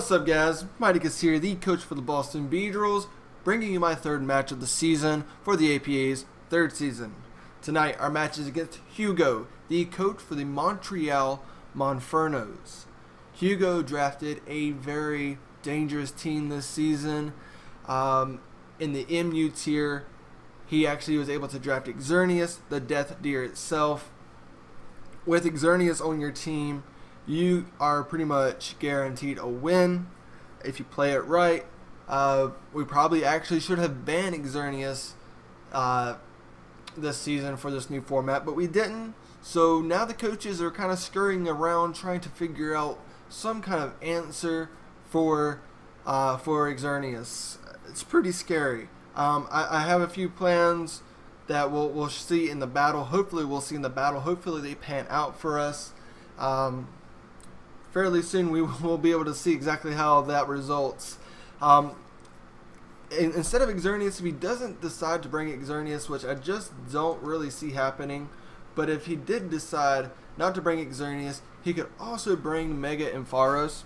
What's up, guys? Miticus here, the coach for the Boston Beedrills, bringing you my third match of the season for the APA's third season. Tonight, our match is against Hugo, the coach for the Montreal Monfernos. Hugo drafted a very dangerous team this season. In the MU tier, he actually was able to draft Xerneas, the death deer itself. With Xerneas on your team, you are pretty much guaranteed a win if you play it right. We probably actually should have banned Xerneas this season for this new format, but we didn't. So now the coaches are kind of scurrying around trying to figure out some kind of answer for Xerneas. It's pretty scary. I have a few plans that we'll see in the battle. Hopefully we'll see in the battle. Hopefully they pan out for us. Fairly soon we will be able to see exactly how that results. Instead of Xerneas, if he doesn't decide to bring Xerneas, which I just don't really see happening, but if he did decide not to bring Xerneas, he could also bring Mega Ampharos.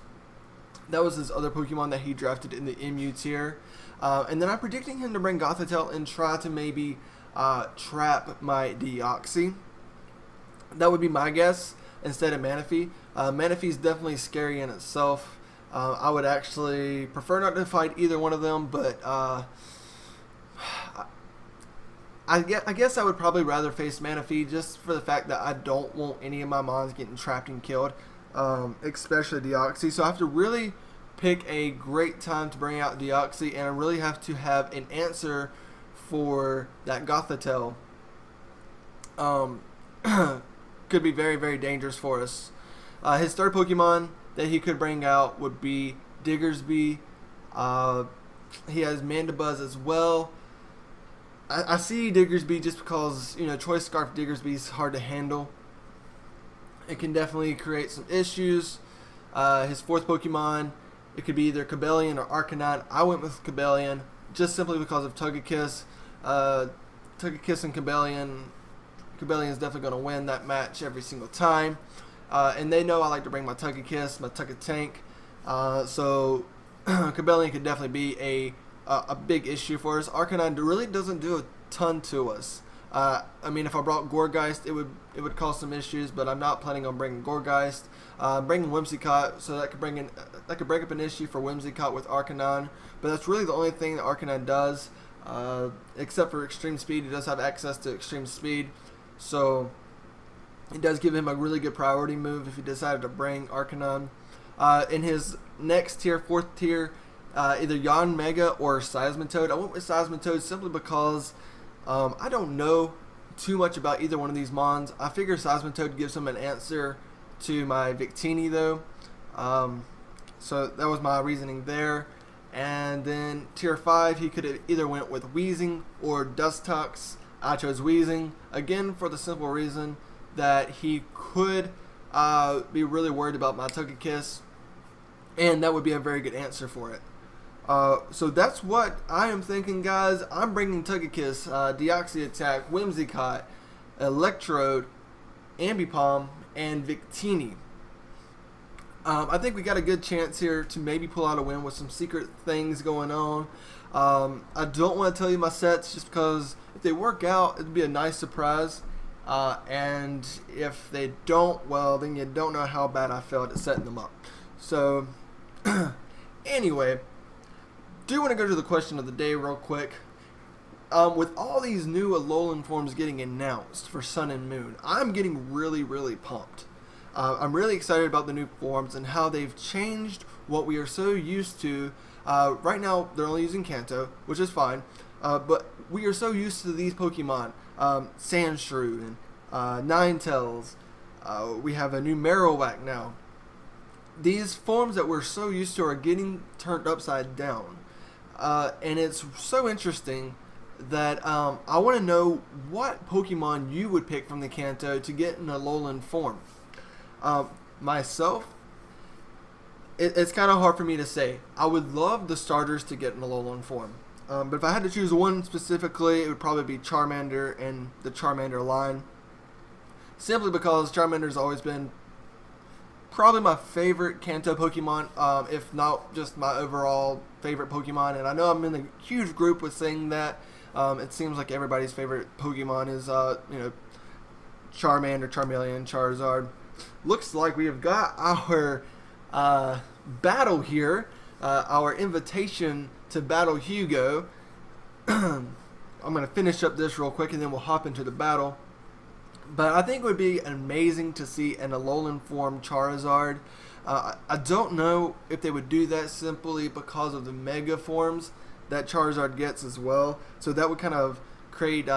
That was his other Pokemon that he drafted in the MU tier. And then I'm predicting him to bring Gothitelle and try to maybe trap my Deoxys. That would be my guess instead of Manaphy. Manaphy is definitely scary in itself. I would actually prefer not to fight either one of them, but I guess I would probably rather face Manaphy just for the fact that I don't want any of my mons getting trapped and killed, especially Deoxys. So I have to really pick a great time to bring out Deoxys, and I really have to have an answer for that Gothitelle. Could be very, very dangerous for us. His third Pokemon that he could bring out would be Diggersby. He has Mandibuzz as well. I see Diggersby just because, Choice Scarf Diggersby is hard to handle. It can definitely create some issues. His fourth Pokemon, it could be either Cobalion or Arcanine. I went with Cobalion just simply because of Togekiss. Togekiss and Cobalion. Cobalion is definitely going to win that match every single time. And they know I like to bring my Togekiss, my Togetank. So Cobalion could definitely be a big issue for us. Arcanine really doesn't do a ton to us. I mean, if I brought Gourgeist, it would cause some issues, but I'm not planning on bringing Gourgeist. Bringing Whimsicott, so that could bring up an issue for Whimsicott with Arcanine. But that's really the only thing that Arcanine does, except for Extreme Speed. He does have access to Extreme Speed. So it does give him a really good priority move if he decided to bring Arcanine. In his next tier, fourth tier, either Yanmega or Seismitoad. I went with Seismitoad simply because I don't know too much about either one of these mons. I figure Seismitoad gives him an answer to my Victini though. So that was my reasoning there. And then tier 5, he could have either went with Weezing or Dustox. I chose Weezing, again for the simple reason that he could be really worried about my Togekiss, and that would be a very good answer for it. So that's what I am thinking, guys. I'm bringing Togekiss, Deoxys Attack, Whimsicott, Electrode, Ambipom, and Victini. I think we got a good chance here to maybe pull out a win with some secret things going on. I don't want to tell you my sets just because if they work out, it'd be a nice surprise. And if they don't, well, then you don't know how bad I felt at setting them up. So, anyway, do want to go to the question of the day real quick. With all these new Alolan forms getting announced for Sun and Moon, I'm getting really, really pumped. I'm really excited about the new forms and how they've changed what we are so used to. Right now, they're only using Kanto, which is fine. But we are so used to these Pokemon, Sandshrew and Ninetales. We have a new Marowak now. These forms that we're so used to are getting turned upside down. And it's so interesting that I want to know what Pokemon you would pick from the Kanto to get in a Alolan form. Myself, it's kind of hard for me to say. I would love the starters to get in Alolan form. But if I had to choose one specifically, it would probably be Charmander and the Charmander line. Simply because Charmander's always been probably my favorite Kanto Pokemon, if not just my overall favorite Pokemon. And I know I'm in a huge group with saying that. It seems like everybody's favorite Pokemon is, Charmander, Charmeleon, Charizard. Looks like we have got our battle here, our invitation to battle Hugo. I'm going to finish up this real quick and then we'll hop into the battle. But I think it would be amazing to see an Alolan form Charizard. I don't know if they would do that simply because of the Mega forms that Charizard gets as well. So that would kind of create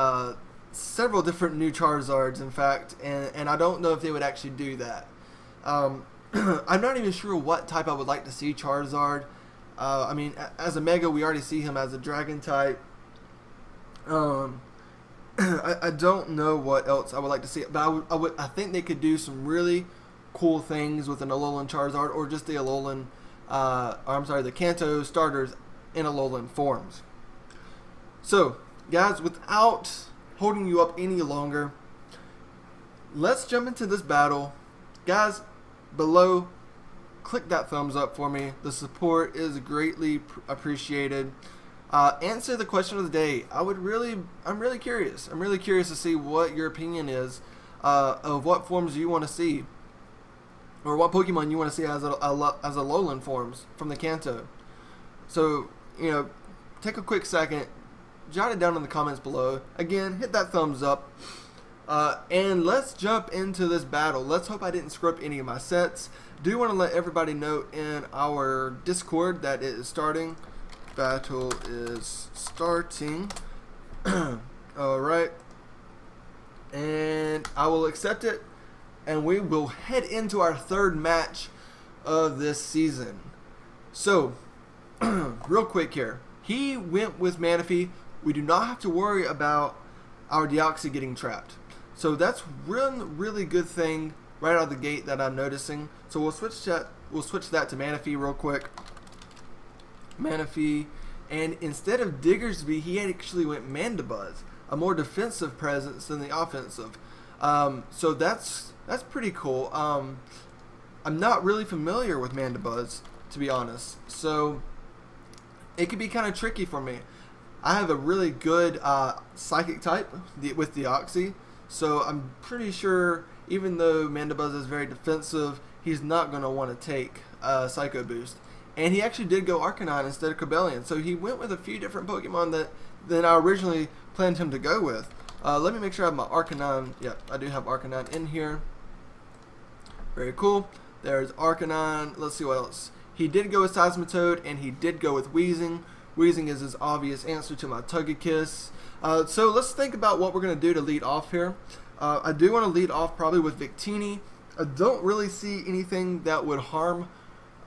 several different new Charizards, in fact. And I don't know if they would actually do that. I'm not even sure what type I would like to see Charizard. I mean, as a Mega, we already see him as a Dragon type. I don't know what else I would like to see, but I think they could do some really cool things with an Alolan Charizard, or just the Alolan, the Kanto starters in Alolan forms. So, guys, without holding you up any longer, let's jump into this battle. Guys, below, click that thumbs up for me. The support is greatly appreciated. Answer the question of the day. I'm really curious. I'm really curious to see what your opinion is of what forms you want to see, or what Pokemon you want to see as Alolan forms from the Kanto. So, take a quick second, jot it down in the comments below. Again, hit that thumbs up, and let's jump into this battle. Let's hope I didn't screw up any of my sets. Do want to let everybody know in our Discord that it is starting. Battle is starting. Alright, and I will accept it, and we will head into our third match of this season. So, real quick here, he went with Manaphy. We do not have to worry about our Deoxys getting trapped, so that's really good thing right out of the gate that I'm noticing. So we'll switch that to Manaphy real quick. Manaphy, and instead of Diggersby, he actually went Mandibuzz, a more defensive presence than the offensive. So that's pretty cool. I'm not really familiar with Mandibuzz, to be honest, so it could be kind of tricky for me. I have a really good Psychic type with Deoxys, so I'm pretty sure even though Mandibuzz is very defensive, he's not going to want to take Psycho Boost. And he actually did go Arcanine instead of Cobalion. So he went with a few different Pokemon than I originally planned him to go with. Let me make sure I have my Arcanine. Yep, I do have Arcanine in here. Very cool. There's Arcanine. Let's see what else. He did go with Seismitoad, and he did go with Weezing. Weezing is his obvious answer to my Togekiss. So let's think about what we're going to do to lead off here. I do want to lead off probably with Victini. I don't really see anything that would harm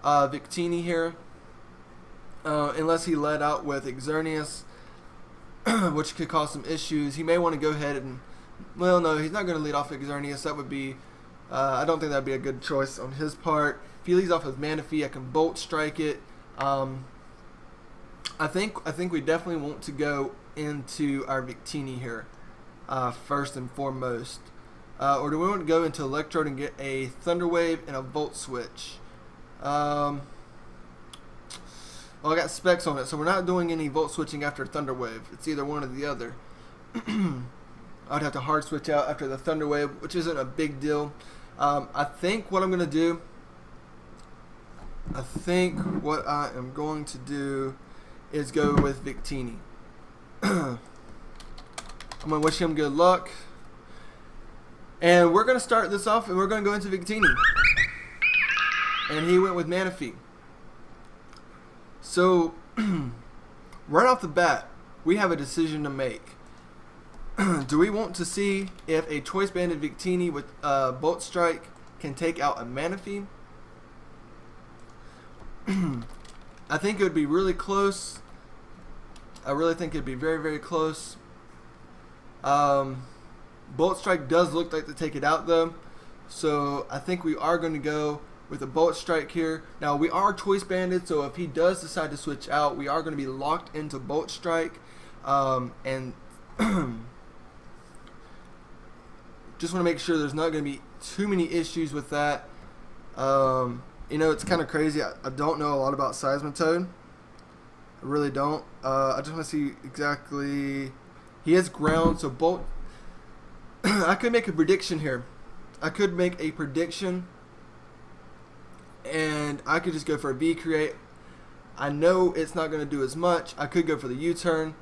Victini here, unless he led out with Xerneas, which could cause some issues. He may want to go ahead and, well, no, he's not going to lead off with Xerneas. That would be, I don't think that would be a good choice on his part. If he leads off with Manaphy, I can Bolt Strike it. I think we definitely want to go into our Victini here, first and foremost. Or do we want to go into Electrode and get a Thunder Wave and a Volt Switch? Well, I got specs on it, so we're not doing any Volt Switching after Thunder Wave. It's either one or the other. I'd have to hard switch out after the Thunder Wave, which isn't a big deal. I think what I'm going to do is go with Victini. I'm going to wish him good luck. And we're going to start this off, and we're going to go into Victini. And he went with Manaphy. So, right off the bat, we have a decision to make. Do we want to see if a Choice Banded Victini with Bolt Strike can take out a Manaphy? I think it would be really close. I really think it would be very, very close. Bolt Strike does look like to take it out, though. So, I think we are going to go with a Bolt Strike here. Now, we are Choice Banded, so if he does decide to switch out, we are going to be locked into Bolt Strike. And just want to make sure there's not going to be too many issues with that. You know, it's kind of crazy. I don't know a lot about Seismitoad. I really don't. I just want to see exactly. He has ground, so Bolt. I could make a prediction here. I could make a prediction, and I could just go for a V create. I know it's not going to do as much. I could go for the U-turn.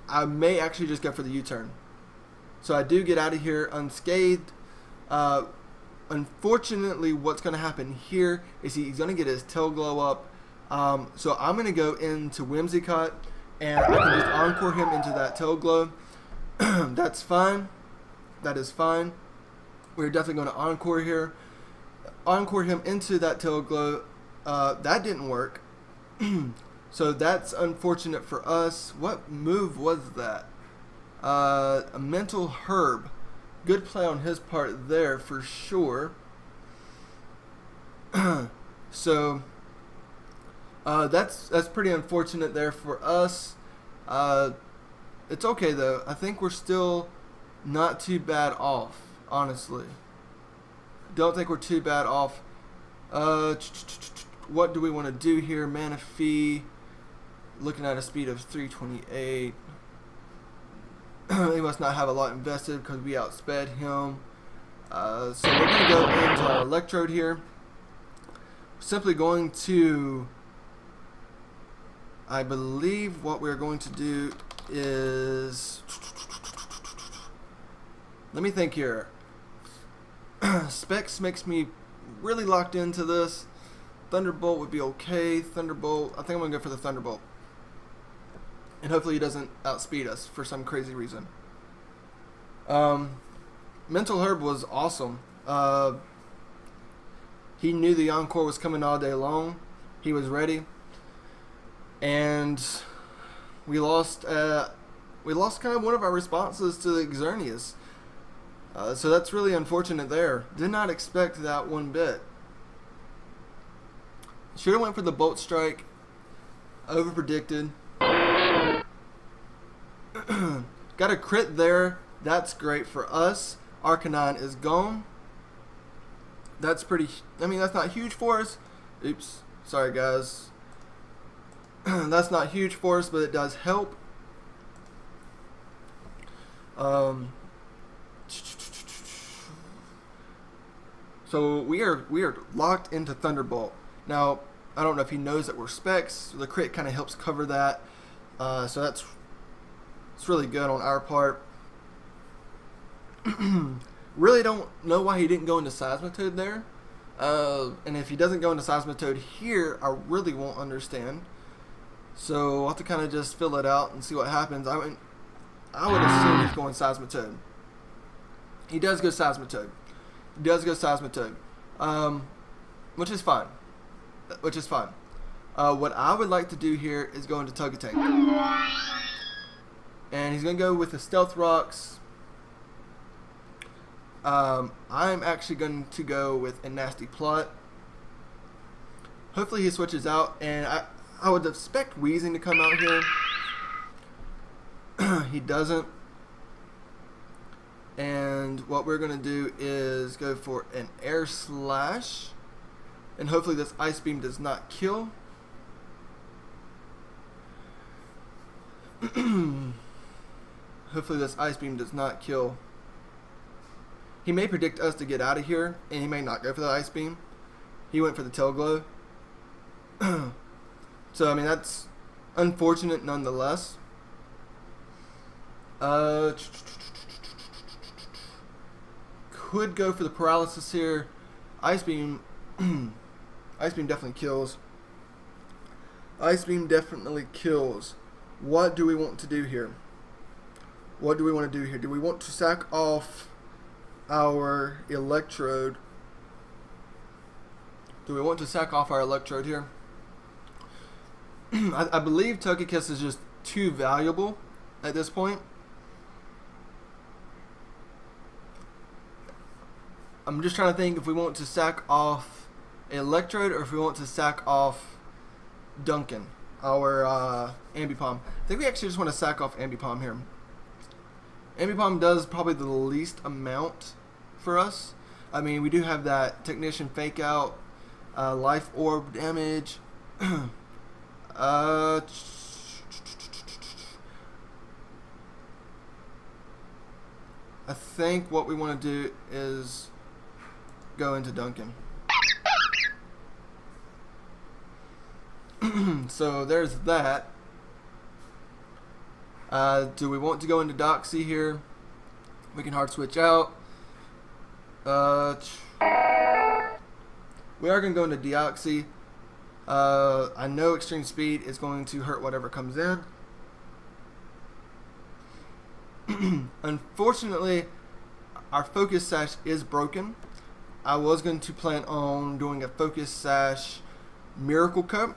I may actually just go for the U-turn. So I do get out of here unscathed. Unfortunately, what's going to happen here is he's going to get his tail glow up. So I'm going to go into Whimsicott, and I can just encore him into that tail glow. That's fine. That is fine. We're definitely going to encore here. Encore him into that tail glow. That didn't work. So that's unfortunate for us. What move was that? A mental herb. Good play on his part there for sure. So that's pretty unfortunate there for us. It's okay though. I think we're still not too bad off, honestly. Don't think we're too bad off. What do we want to do here? Manaphy, looking at a speed of 328. He must not have a lot invested because we outsped him. So we're going to go into our Electrode here. Simply going to, I believe what we're going to do is, let me think here. Specs makes me really locked into this. Thunderbolt would be okay. Thunderbolt, I think I'm going to go for the Thunderbolt. And hopefully he doesn't outspeed us for some crazy reason. Mental Herb was awesome. He knew the Encore was coming all day long. He was ready. And we lost kind of one of our responses to the Xerneas. So that's really unfortunate there. Did not expect that one bit. Should have went for the Bolt Strike. Over predicted. Got a crit there. That's great for us. Arcanine is gone. That's pretty. I mean, that's not huge for us. Oops. Sorry, guys. That's not huge for us, but it does help. So we are locked into Thunderbolt. Now, I don't know if he knows that we're specs. The crit kind of helps cover that. So it's really good on our part. Really don't know why he didn't go into Seismitoad there. And if he doesn't go into Seismitoad here, I really won't understand. So I'll have to kind of just fill it out and see what happens. I would assume he's going Seismitoad. He does go Seismitoad. Which is fine. What I would like to do here is go into Togetank. And he's going to go with the Stealth Rocks. I'm actually going to go with a Nasty Plot. Hopefully he switches out, and I would expect Wheezing to come out here. He doesn't. And what we're going to do is go for an Air Slash. And hopefully this Ice Beam does not kill. Hopefully this Ice Beam does not kill. He may predict us to get out of here, and he may not go for the Ice Beam. He went for the Tail Glow. So, I mean, that's unfortunate nonetheless. Could go for the Paralysis here. Ice Beam. Ice Beam definitely kills. Ice Beam definitely kills. What do we want to do here? Do we want to sack off our Electrode? Do we want to sack off our Electrode here? I believe Togekiss is just too valuable at this point. I'm just trying to think if we want to sack off Electrode or if we want to sack off Duncan, our Ambipom. I think we actually just want to sack off Ambipom here. Ambipom does probably the least amount for us. I mean, we do have that Technician Fake Out. Life orb damage. I think what we want to do is go into Duncan. So there's that. Do we want to go into Doxy here? We can hard switch out. We are going to go into Deoxy. I know extreme speed is going to hurt whatever comes in. Unfortunately, our focus sash is broken. I was going to plan on doing a focus sash miracle coat.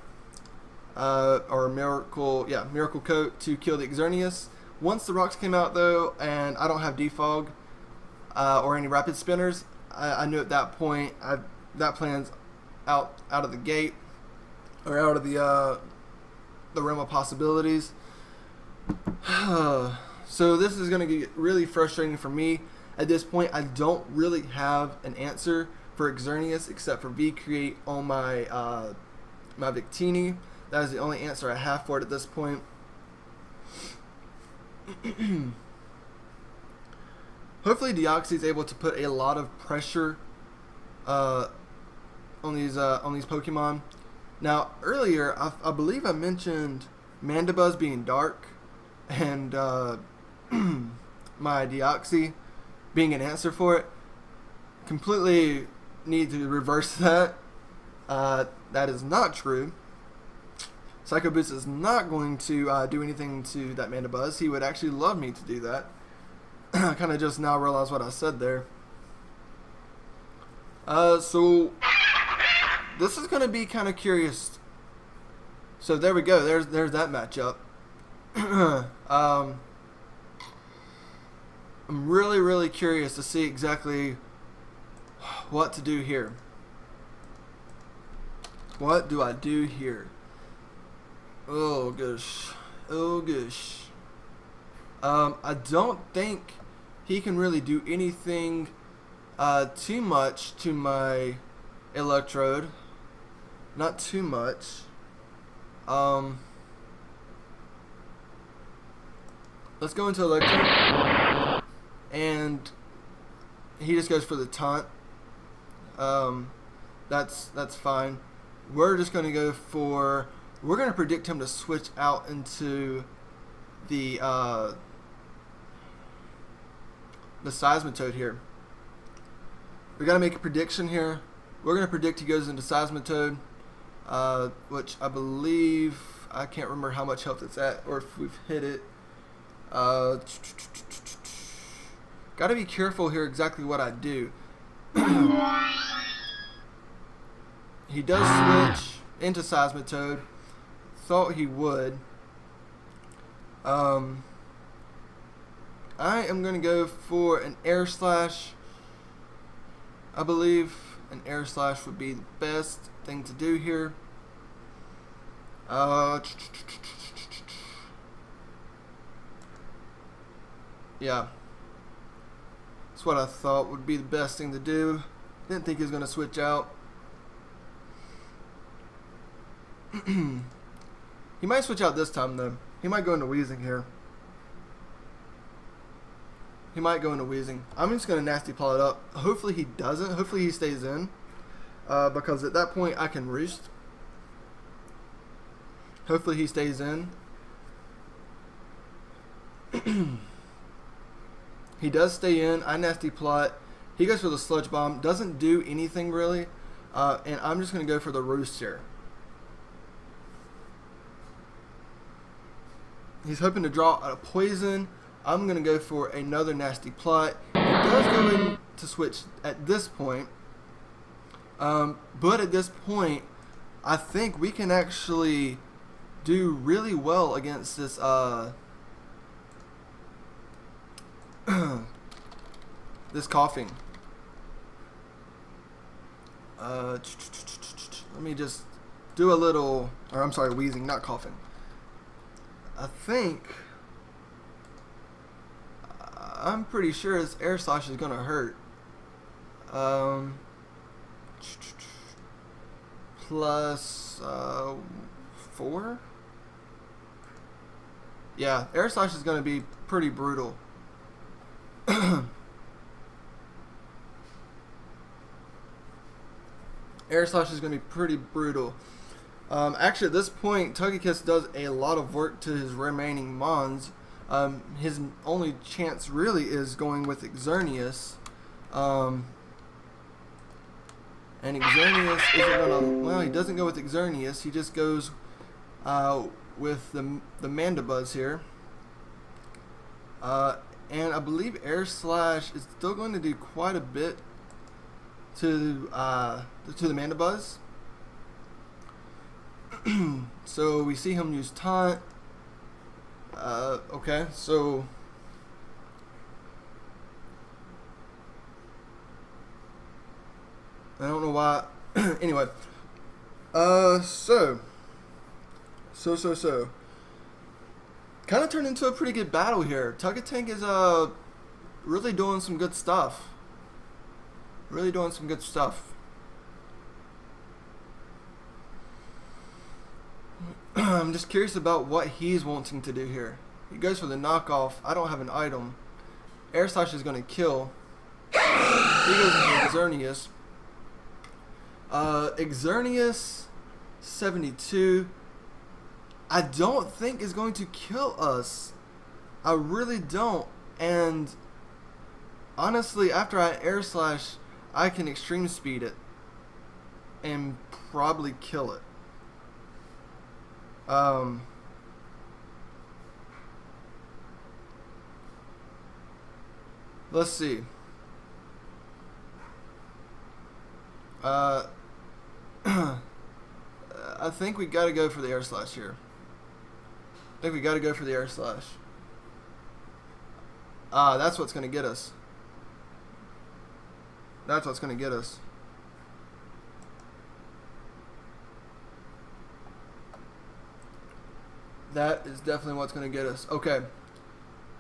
Or miracle coat to kill the Xerneas. Once the rocks came out though, and I don't have defog or any rapid spinners, I knew at that point that plan's out of the gate, or out of the realm of possibilities. So this is going to get really frustrating for me. At this point, I don't really have an answer for Xerneas except for V-Create on my my Victini. That is the only answer I have for it at this point. Hopefully Deoxy is able to put a lot of pressure on these Pokemon. Now earlier I believe I mentioned Mandibuzz being dark and my Deoxy being an answer for it. Completely need to reverse that. That is not true. Psycho Boost is not going to do anything to that Mandibuzz. He would actually love me to do that. I kind of just now realized what I said there. So this is going to be kind of curious. So there we go. There's that matchup. I'm really curious to see exactly what to do here. What do I do here? Oh gosh. I don't think he can really do anything too much to my Electrode. Not too much. Let's go into Electrode. And he just goes for the taunt. That's fine. We're just going to go for... We're going to predict him to switch out into the Seismitoad here. We got to make a prediction here. We're going to predict he goes into Seismitoad, which I believe, I can't remember how much health it's at or if we've hit it. Got to be careful here exactly what I do. He does switch into Seismitoad. Thought he would. I am going to go for an Air Slash. I believe an Air Slash would be the best thing to do here. Yeah. That's what I thought would be the best thing to do. Didn't think he was going to switch out. He might switch out this time though. He might go into Wheezing here. I'm just going to Nasty Paw it up. Hopefully he doesn't. Hopefully he stays in. Because at that point I can Roost. Hopefully he stays in. He does stay in. I Nasty Plot. He goes for the Sludge Bomb. Doesn't do anything really. And I'm just going to go for the Roost here. He's hoping to draw a Poison. I'm going to go for another Nasty Plot. He does go in to switch at this point. But at this point, I think we can actually do really well against this this coughing. Let me just do a little, or I'm sorry, wheezing, not coughing. I think, I'm pretty sure this Air Slash is going to hurt. plus 4. Yeah, Air Slash is going to be pretty brutal. Air Slash is going to be pretty brutal. Actually, at this point, Togekiss does a lot of work to his remaining Mons. His only chance really is going with Xerneas. And Xerneas isn't going to... Well, he doesn't go with Xerneas. He just goes with the Mandibuzz here. And I believe Air Slash is still going to do quite a bit to the Mandibuzz. So we see him use taunt. Okay, so I don't know why. Anyway, so kind of turned into a pretty good battle here. Tugatank is really doing some good stuff. I'm just curious about what he's wanting to do here. He goes for the knockoff. I don't have an item. Air Slash is going to kill. He goes into Xerneas. Xerneas 72. I don't think is going to kill us. I really don't. And honestly, after I Air Slash, I can extreme speed it and probably kill it. Let's see. I think we got to go for the Air Slash here. That's what's going to get us. That is definitely what's going to get us. Okay.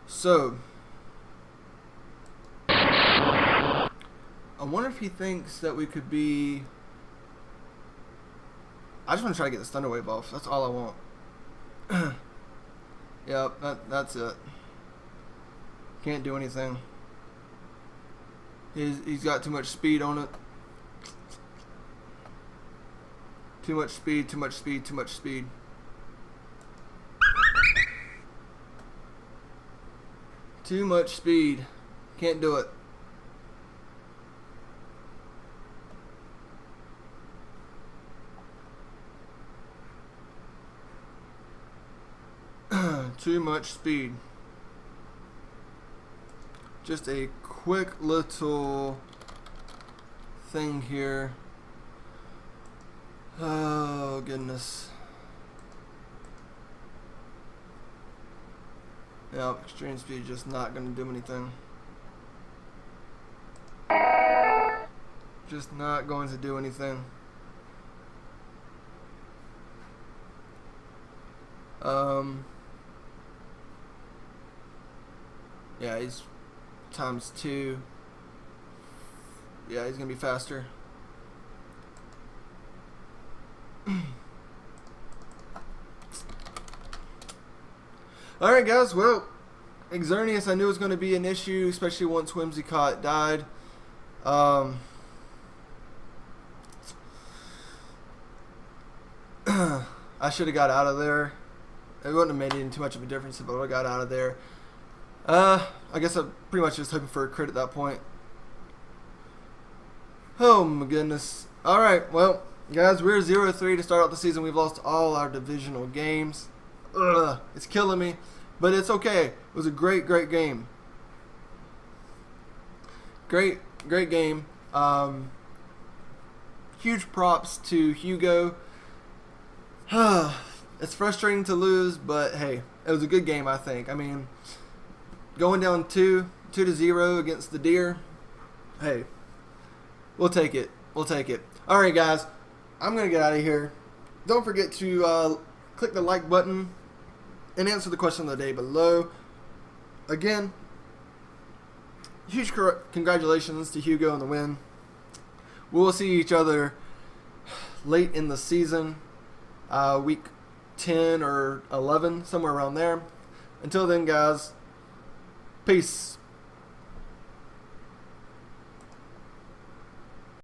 So, I wonder if he thinks that we could be... I just want to try to get this Thunder Wave off. That's all I want. Yep, that's it. Can't do anything. He's got too much speed on it. Too much speed. Too much speed. Can't do it. Too much speed. Just a quick little thing here. Oh goodness. Yeah, extreme speed just not going to do anything. Just not going to do anything. Yeah, he's ×2. Yeah, he's going to be faster. Alright guys, well, Xerneas I knew was going to be an issue, especially once Whimsicott died. I should have got out of there. It wouldn't have made any too much of a difference if I would have got out of there. I guess I'm pretty much just hoping for a crit at that point. Oh my goodness. Alright, well, guys, we're 0-3 to start out the season. We've lost all our divisional games. Ugh, it's killing me, but it's okay. It was a great game. Great game. Huge props to Hugo. It's frustrating to lose, but hey, it was a good game, I think. I mean, going down 2-0 against the Deer, hey, we'll take it. Alright guys, I'm going to get out of here. Don't forget to click the like button and answer the question of the day below. Again, huge congratulations to Hugo on the win. We'll see each other late in the season, week 10 or 11, somewhere around there. Until then, guys, peace.